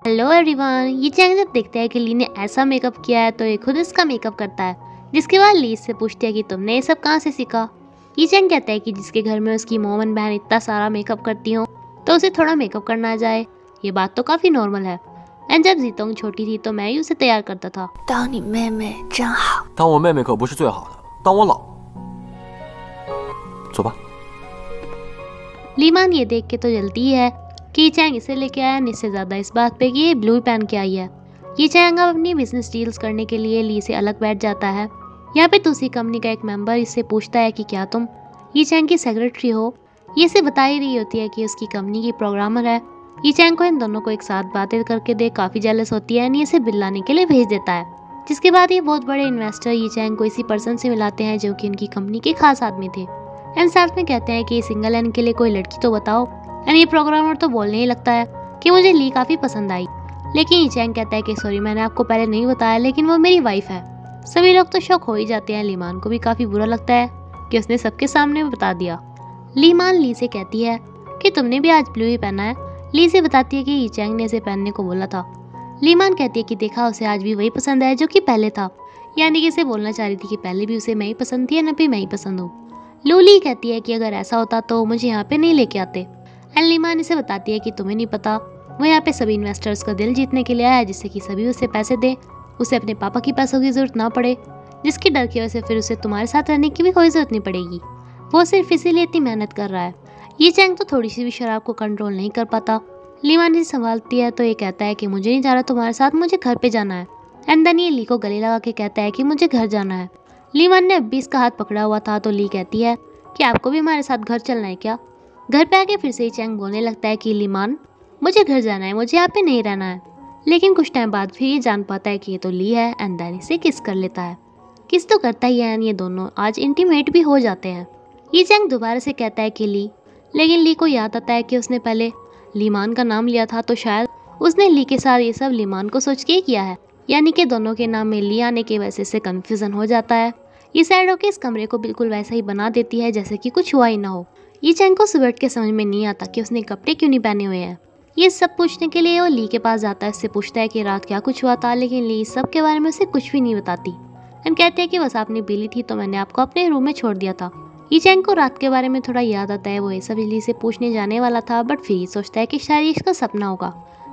Hello everyone. ये Chang जब देखता है कि ली ने ऐसा मेकअप किया है तो ये खुद इसका मेकअप करता है, जिसके बाद ली इससे पूछती है कि तुमने ये सब कहाँ से सीखा। ये चैंग कहता है कि जिसके घर में उसकी मोमन बहन इतना सारा मेकअप करती हो तो उसे थोड़ा मेकअप करना आ जाए। ये बात तो काफी नॉर्मल है। एंड जब जीतोंग छोटी थी तो मैं ही उसे तैयार करता था। 当你妹妹真好。当我妹妹可不是最好的，当我老。走吧。 लीमान ये देख के तो जलती है कि ये चैंग इसे लेके आया, इससे ज्यादा इस बात पे कि ये ब्लू ही पहन के आई है। ये चैंग अब अपनी बिजनेस डील्स करने के लिए ली से अलग बैठ जाता है। यहाँ पे दूसरी कंपनी का एक मेंबर इससे पूछता है कि क्या तुम ये चैंग की सेक्रेटरी हो। ये इसे बता ही रही होती है कि उसकी कंपनी की प्रोग्रामर है। ये चैंग को इन दोनों को एक साथ बातें करके देख काफी जेलस होती है, ये इसे बिल लाने के लिए भेज देता है। जिसके बाद ये बहुत बड़े इन्वेस्टर ये चैंग को इसी पर्सन से मिलाते हैं जो कि इनकी कंपनी के खास आदमी थे। एंड साथ में कहते हैं कि सिंगल एंड के लिए कोई लड़की तो बताओ। एंड ये प्रोग्रामर तो बोलने ही लगता है कि मुझे ली काफी पसंद आई, लेकिन ये चैंग कहता है कि सॉरी मैंने आपको पहले नहीं बताया, लेकिन वो मेरी वाइफ है। सभी लोग तो शॉक हो ही जाते हैं। लीमान को भी काफी बुरा लगता है कि उसने सबके सामने बता दिया। लीमान ली से कहती है कि तुमने भी आज ब्लू ही पहना है। ली से बताती है कि ये चैंग ने इसे पहनने को बोला था। लीमान कहती है कि देखा उसे आज भी वही पसंद है जो कि पहले था, यानी कि इसे बोलना चाह रही थी कि पहले भी उसे मैं ही पसंद थी या न भी मैं ही पसंद हूँ। लूली कहती है कि अगर ऐसा होता तो मुझे यहाँ पे नहीं लेके आते। एंड लीमान इसे बताती है कि तुम्हें नहीं पता, वो यहाँ पे सभी इन्वेस्टर्स का दिल जीतने के लिए आया है, जिससे कि सभी उसे पैसे दे, उसे अपने पापा की पैसों की जरूरत ना पड़े, जिसके डर की वजह से फिर उसे तुम्हारे साथ रहने की भी कोई जरूरत नहीं पड़ेगी। वो सिर्फ इसीलिए इतनी मेहनत कर रहा है। ये चैंग तो थोड़ी सी भी शराब को कंट्रोल नहीं कर पाता। लीमान इसे संभालती है तो ये कहता है कि मुझे नहीं जा रहा तुम्हारे साथ, मुझे घर पे जाना है। एंड देन ये ली को गले लगा के कहता है कि मुझे घर जाना है। लीमान ने अब भी इसका हाथ पकड़ा हुआ था तो ली कहती है कि आपको भी हमारे साथ घर चलना है क्या। घर पे आके फिर से ही चैंग बोलने लगता है कि लीमान मुझे घर जाना है, मुझे यहाँ पे नहीं रहना है। लेकिन कुछ टाइम बाद फिर ये जान पाता है कि ये तो ली है। एंड देन इसे किस कर लेता है। किस तो करता ही है। ये दोनों आज इंटीमेट भी हो जाते हैं। ये चैंग दोबारा से कहता है कि ली, लेकिन ली को याद आता है कि उसने पहले लीमान का नाम लिया था, तो शायद उसने ली के साथ ये सब लीमान को सोच के ही किया है, यानी कि दोनों के नाम में ली आने की वजह से कन्फ्यूजन हो जाता है। ये साइड होकर इस कमरे को बिल्कुल वैसा ही बना देती है जैसे कि कुछ हुआ ही ना हो। ये चैंग को सुबह के समझ में नहीं आता कि उसने कपड़े क्यों नहीं पहने हुए हैं। ये सब पूछने के लिए वो ली के पास जाता है, इससे पूछता है कि रात क्या कुछ हुआ था, लेकिन ली सब के बारे में उसे कुछ भी नहीं बताती। एंड कहते हैं कि बस आपने पी ली थी तो मैंने आपको अपने रूम में छोड़ दिया था। ये चैंग को रात के बारे में थोड़ा याद आता है। वो ये सब ली से पूछने जाने वाला था, बट फिर सोचता है कि शायद ये इसका सपना होगा,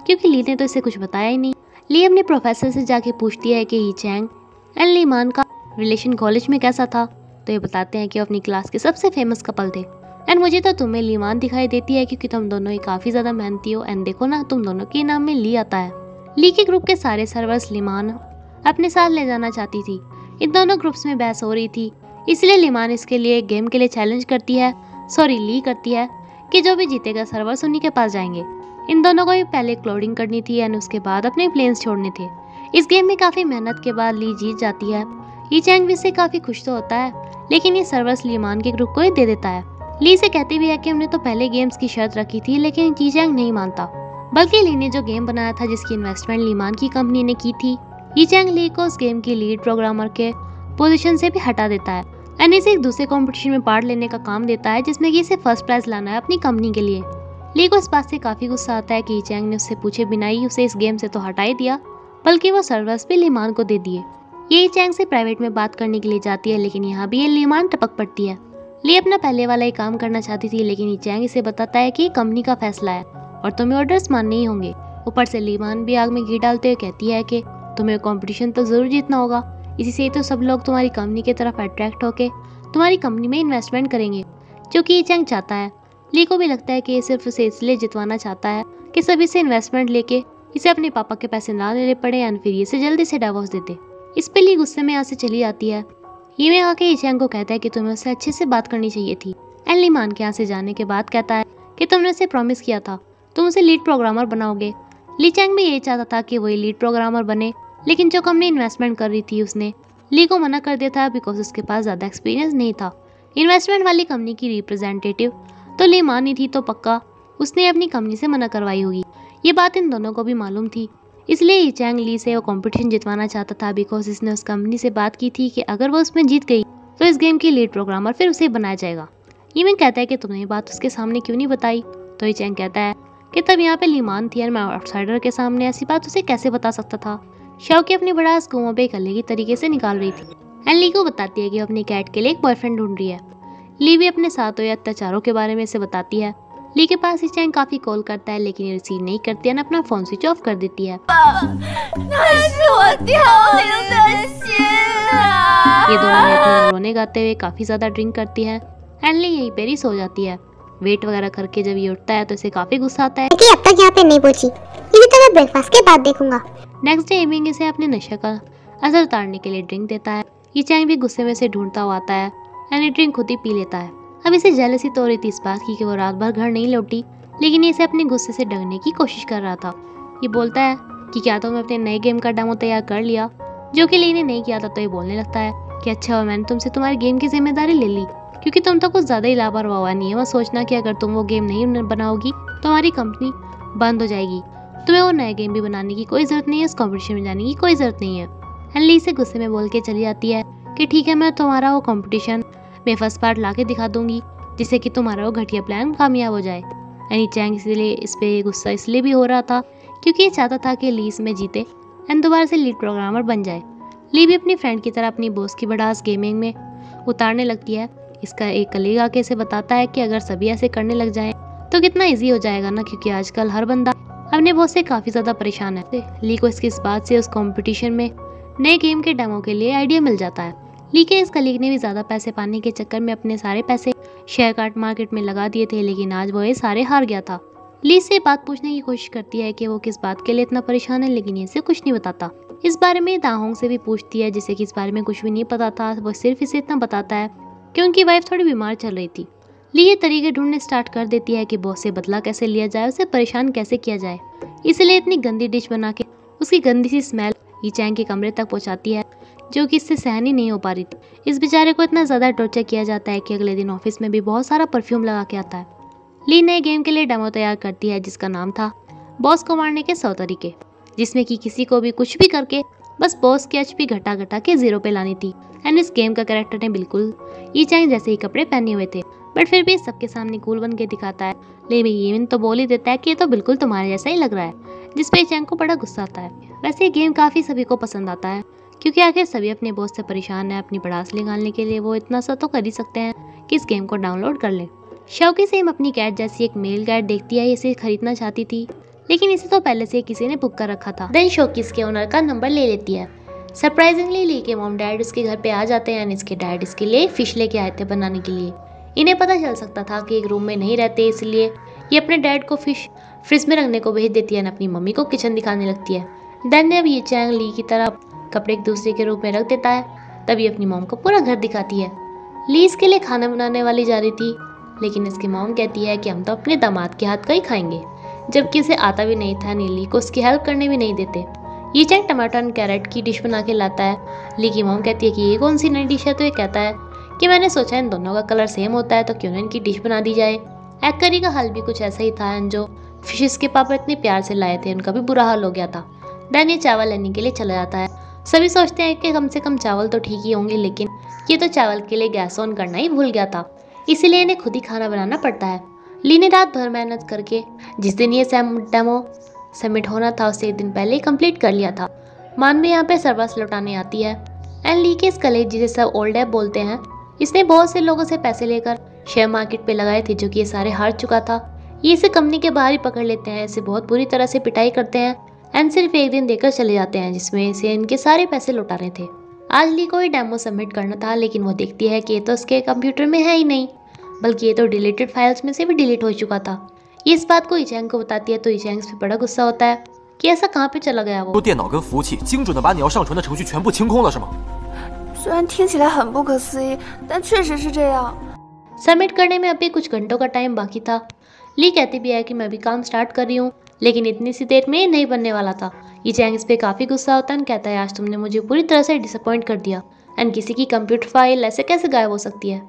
क्योंकि ली ने तो इसे कुछ बताया ही नहीं। ली अपने प्रोफेसर से जाके पूछती है कि ये चैंग एंड लीमान का रिलेशन कॉलेज में कैसा था, तो ये बताते हैं कि वो अपनी क्लास के सबसे फेमस कपल थे। एंड मुझे तो तुम्हें लीमान दिखाई देती है क्योंकि तुम दोनों ही काफ़ी ज़्यादा मेहनती हो। एंड देखो ना, तुम दोनों के नाम में ली आता है। ली के ग्रुप के सारे सर्वर्स लीमान अपने साथ ले जाना चाहती थी। इन दोनों ग्रुप्स में बहस हो रही थी, इसलिए लीमान इसके लिए एक गेम के लिए चैलेंज करती है, ली करती है कि जो भी जीतेगा सर्वर्स उन्हीं के पास जाएंगे। इन दोनों को भी पहले क्लोडिंग करनी थी एंड उसके बाद अपने प्लेन्स छोड़ने थे। इस गेम में काफ़ी मेहनत के बाद ली जीत जाती है। ये चैंग भी इससे काफ़ी खुश तो होता है, लेकिन ये सर्वर्स लीमान के ग्रुप को ही दे देता है। ली से कहती भी है कि हमने तो पहले गेम्स की शर्त रखी थी, लेकिन ये चैंग नहीं मानता। बल्कि ली ने जो गेम बनाया था जिसकी इन्वेस्टमेंट लीमान की कंपनी ने की थी, ये चैंग ली को उस गेम की लीड प्रोग्रामर के पोजीशन से भी हटा देता है एंड इसे एक दूसरे कंपटीशन में पार्ट लेने का काम देता है, जिसमें कि इसे फर्स्ट प्राइज लाना है अपनी कंपनी के लिए। ली को इस बात से काफ़ी गुस्सा आता है कि चैंग ने उससे पूछे बिना ही उसे इस गेम से तो हटा ही दिया, बल्कि वो सर्वर्स भी लीमान को दे दिए। ये चैंग से प्राइवेट में बात करने के लिए जाती है, लेकिन यहाँ भी ये लीमान टपक पड़ती है। ली अपना पहले वाला ही काम करना चाहती थी, लेकिन ये चैंग इसे बताता है कि ये कंपनी का फैसला है और तुम्हें ऑर्डर्स मानने ही होंगे। ऊपर से लीमान भी आग में घी डालते हुए कहती है कि तुम्हें कंपटीशन तो जरूर जीतना होगा, इसी से तो सब लोग तुम्हारी कंपनी की तरफ अट्रैक्ट होके तुम्हारी कंपनी में इन्वेस्टमेंट करेंगे, जो कि ये चैंग चाहता है। ली को भी लगता है कि ये सिर्फ उसे इसलिए जितवाना चाहता है कि सभी से इन्वेस्टमेंट लेके इसे अपने पापा के पैसे ना लेने पड़े एंड फिर इसे जल्दी से डिवोर्स देते। इस पे ली गुस्से में यहाँ से चली जाती है। ये में आके ये चैंग को कहता है कि तुम्हें उससे अच्छे से बात करनी चाहिए थी। एंड लीमान के यहाँ से जाने के बाद कहता है कि तुमने उसे प्रॉमिस किया था तुम उसे लीड प्रोग्रामर बनाओगे। ली चैंग भी यही चाहता था कि वही लीड प्रोग्रामर बने, लेकिन जो कंपनी इन्वेस्टमेंट कर रही थी उसने ली को मना कर दिया था बिकॉज उसके पास ज़्यादा एक्सपीरियंस नहीं था। इन्वेस्टमेंट वाली कंपनी की रिप्रेजेंटेटिव तो ली मानी थी, तो पक्का उसने अपनी कंपनी से मना करवाई होगी। ये बात इन दोनों को भी मालूम थी, इसलिए ये चैंग ली से वो कंपटीशन जितवाना चाहता था बिकॉज इसने उस कंपनी से बात की थी कि अगर वो उसमें जीत गई तो इस गेम की लीड प्रोग्रामर फिर उसे बनाया जाएगा। ये मैं कहता है कि तुमने ये बात उसके सामने क्यों नहीं बताई, तो ये चैंग कहता है कि तब यहाँ पे लीमान थी और मैं आउटसाइडर के सामने ऐसी बात उसे कैसे बता सकता था। शाओकी अपनी भड़ास कुओं पे इकल्ले की तरीके से निकाल रही थी। एंड ली को बताती है कि वो अपनी कैट के लिए एक बॉयफ्रेंड ढूंढ रही है। ली भी अपने साथ हुए अत्याचारों के बारे में इसे बताती है। ली के पास चैंग काफी कॉल करता है लेकिन ये रिसीव नहीं करती है, अपना फोन स्विच ऑफ कर देती है। ये दोनों रोने गाते हुए काफी ज्यादा ड्रिंक करती है। एंड ली यहीं पर ही सो जाती है। वेट वगैरह करके जब ये उठता है तो इसे काफी गुस्सा आता है कि अब तक यहाँ पे नहीं पहुंची, ये तो मैं ब्रेकफास्ट के बाद देखूंगा। नेक्स्ट डे एमिंग इसे अपने नशे का असर उतारने के लिए ड्रिंक देता है। ये चैंग भी गुस्से में से ढूंढता हुआ आता है एंड ये ड्रिंक खुद ही पी लेता है। अब इसे जेलसी तो हो रही थी इस बात की कि वो रात भर घर नहीं लौटी, लेकिन ये इसे अपने गुस्से से डरने की कोशिश कर रहा था। ये बोलता है कि क्या तुमने अपने नए गेम का डेमो तैयार कर लिया, जो कि ली ने नहीं किया था। तो ये बोलने लगता है कि अच्छा हुआ मैंने तुमसे तुम्हारे गेम की जिम्मेदारी ले ली, क्योंकि तुम तो कुछ ज्यादा ही लापरवाह नहीं है। वो सोचना कि अगर तुम वो गेम नहीं बनाओगी तो हमारी कंपनी बंद हो जाएगी। तुम्हें वो नए गेम भी बनाने की कोई जरूरत नहीं है, उस कॉम्पिटिशन में जाने की कोई जरूरत नहीं है। एंड ली से गुस्से में बोल के चली जाती है कि ठीक है, मैं तुम्हारा वो कंपटीशन में फर्स्ट पार्ट ला के दिखा दूंगी, जिससे कि तुम्हारा वो घटिया प्लान कामयाब हो जाए। एंड चैंग इसलिए इस पे गुस्सा इसलिए भी हो रहा था क्योंकि ये चाहता था कि ली इसमें जीते एंड दोबारा से लीड प्रोग्रामर बन जाए। ली भी अपनी फ्रेंड की तरह अपनी बॉस की भड़ास गेमिंग में उतारने लगती है। इसका एक कलीग आके इसे बताता है कि अगर सभी ऐसे करने लग जाए तो कितना ईजी हो जाएगा ना, क्योंकि आजकल हर बंदा अपने बॉस से काफी ज्यादा परेशान है। ली को इसकी इस बात से उस कंपटीशन में नए गेम के डेमो के लिए आइडिया मिल जाता है। ली के इस कलीग ने भी ज्यादा पैसे पाने के चक्कर में अपने सारे पैसे शेयर कार्ड मार्केट में लगा दिए थे, लेकिन आज वो ये सारे हार गया था। ली से बात पूछने की कोशिश करती है कि वो किस बात के लिए इतना परेशान है, लेकिन ये इसे कुछ नहीं बताता। इस बारे में दाहोंग से भी पूछती है, जिसे कि इस बारे में कुछ भी नहीं पता था। वो सिर्फ इसे इतना बताता है कि उनकी वाइफ थोड़ी बीमार चल रही थी। ली ये तरीके ढूंढने स्टार्ट कर देती है कि बॉस से बदला कैसे लिया जाए, उसे परेशान कैसे किया जाए। इसलिए इतनी गंदी डिश बना के उसकी गंदी सी स्मेल ये चैंग के कमरे तक पहुंचाती है, जो कि इससे सहन ही नहीं हो पा रही थी। इस बेचारे को इतना ज़्यादा टॉर्चर किया जाता है कि अगले दिन ऑफिस में भी बहुत सारा परफ्यूम लगा के आता है। ली नए गेम के लिए डेमो तैयार करती है जिसका नाम था बॉस को मारने के 100 तरीके, जिसमें कि किसी को भी कुछ भी करके बस बॉस की एचपी घटा घटा के 0 पे लानी थी। एंड इस गेम का कैरेक्टर ने बिल्कुल ये चैंग जैसे ही कपड़े पहने हुए थे, बट फिर भी सबके सामने कूल बन के दिखाता है। लेकिन ये तो बोल ही देता है कि ये तो बिल्कुल तुम्हारे जैसा ही लग रहा है, जिसपे चैंग को बड़ा गुस्सा आता है। वैसे ये गेम काफ़ी सभी को पसंद आता है, क्योंकि आखिर सभी अपने बॉस से परेशान है। अपनी भड़ास निकालने के लिए वो इतना सा तो कर ही सकते हैं कि इस गेम को डाउनलोड कर लें। शाओकी सेम अपनी कैट जैसी एक मेल कैट देखती है, इसे खरीदना चाहती थी, लेकिन इसे तो पहले से किसी ने बुक कर रखा था। देन शाओकी इसके ओनर का नंबर ले लेती है। सरप्राइजिंगली ली के मॉम डैड इसके घर पे आ जाते हैं। इसके डैड इसके लिए फिश लेके आए थे बनाने के लिए। इन्हें पता चल सकता था कि एक रूम में नहीं रहते, इसलिए ये अपने डैड को फिश फ्रिज में रखने को भेज देती है और अपनी मम्मी को किचन दिखाने लगती है। देन जब ये चैंग ली की तरह कपड़े एक दूसरे के रूप में रख देता है, तब ये अपनी मॉम को पूरा घर दिखाती है। ली इसके लिए खाना बनाने वाली जा रही थी, लेकिन इसकी मॉम कहती है कि हम तो अपने दामाद के हाथ का ही खाएंगे, जबकि इसे आता भी नहीं था। ली को उसकी हेल्प करने भी नहीं देते। ये चैंग टमाटर एंड कैरेट की डिश बना के लाता है। ली की मॉम कहती है कि ये कौन सी नई डिश है, तो ये कहता है कि मैंने सोचा इन दोनों का कलर सेम होता है तो क्यों ना इनकी डिश बना दी जाए। एग करी का हाल भी कुछ ऐसा ही था, एंड जो फिशेस के पापा इतने प्यार से लाए थे उनका भी बुरा हाल हो गया था। देन ये चावल लेने के लिए चला जाता है। सभी सोचते हैं कि कम से कम चावल तो ठीक ही होंगे, लेकिन ये तो चावल के लिए गैस ऑन करना ही भूल गया था, इसीलिए इन्हें खुद ही खाना बनाना पड़ता है। ली ने रात भर मेहनत करके जिस दिन ये डेमो सबमिट होना था उससे एक दिन पहले ही कंप्लीट कर लिया था। मान भी यहाँ पे सर्वस लौटाने आती है। एंड ली के इस कलेज जिसे सब ओल्ड ऐप बोलते हैं, इसने बहुत से लोगों से पैसे लेकर शेयर मार्केट पे लगाए थे, जो कि ये सारे हार चुका था। ये इसे कंपनी के बाहर ही पकड़ लेते हैं, इसे बहुत बुरी तरह से पिटाई करते हैं एंड सिर्फ एक दिन देकर चले जाते हैं, जिसमें इसे इनके सारे पैसे लौटाने थे। आज ली को ये डेमो सबमिट करना था, लेकिन वो देखती है कि ये तो उसके कंप्यूटर में है ही नहीं, बल्कि ये तो डिलीटेड फाइल्स में से भी डिलीट हो चुका था। ये इस बात को इचैंग को बताती है, तो इचैंग इस पे बड़ा गुस्सा होता है कि ऐसा कहाँ पे चला गया वो। 电脑跟服务器精准的把你要上传的程序全部清空了是吗？ 虽然听起来很不可思议，但确实是这样。 सबमिट करने में अभी कुछ घंटों का टाइम बाकी था। ली कहती भी है कि मैं भी काम स्टार्ट कर रही हूँ, लेकिन इतनी सी देर में नहीं बनने वाला था। इचैंग इस पे काफ़ी गुस्सा होता है, कहता है आज तुमने मुझे पूरी तरह से डिसअपॉइंट कर दिया, एंड किसी की कंप्यूटर फाइल ऐसे कैसे गायब हो सकती है।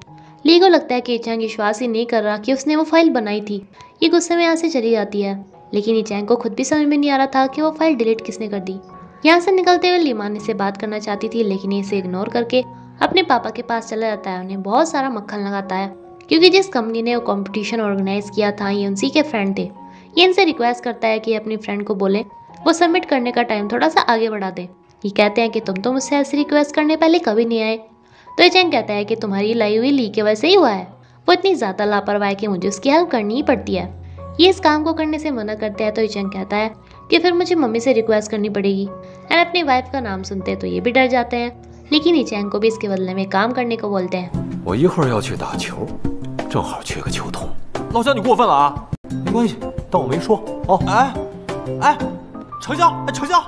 ली को लगता है कि इचैंग विश्वास ही नहीं कर रहा कि उसने वो फाइल बनाई थी। ये गुस्से में यहाँ से चली जाती है, लेकिन इचैंग को खुद भी समझ में नहीं आ रहा था कि वो फाइल डिलीट किसने कर दी। यहाँ से निकलते हुए लीमान से बात करना चाहती थी, लेकिन इसे इग्नोर करके अपने पापा के पास चला जाता है। उन्हें बहुत सारा मक्खन लगाता है, क्योंकि जिस कंपनी ने वो कंपटीशन ऑर्गेनाइज किया था ये उसी के फ्रेंड थे। ये इनसे रिक्वेस्ट करता है कि अपनी फ्रेंड को बोले वो सबमिट करने का टाइम थोड़ा सा आगे बढ़ा दे। ये कहते हैं कि तुम तो मुझसे ऐसी रिक्वेस्ट करने पहले कभी नहीं आए। तो ये चैंग कहता है कि तुम्हारी लाई हुई ली के वजह से ही हुआ है। वो इतनी ज़्यादा लापरवाह है कि मुझे उसकी हेल्प करनी ही पड़ती है। ये इस काम को करने से मना करते हैं तो ये चैंग कहता है कि फिर मुझे मम्मी से रिक्वेस्ट करनी पड़ेगी। एंड अपनी वाइफ का नाम सुनते हैं तो ये भी डर जाते हैं, लेकिन ये चैंग को भी इसके बदले में काम करने को बोलते हैं। 我一会儿要去打球，正好缺个球童。老乡，你过分了啊！没关系，当我没说哦。哎，哎，成交，哎，成交。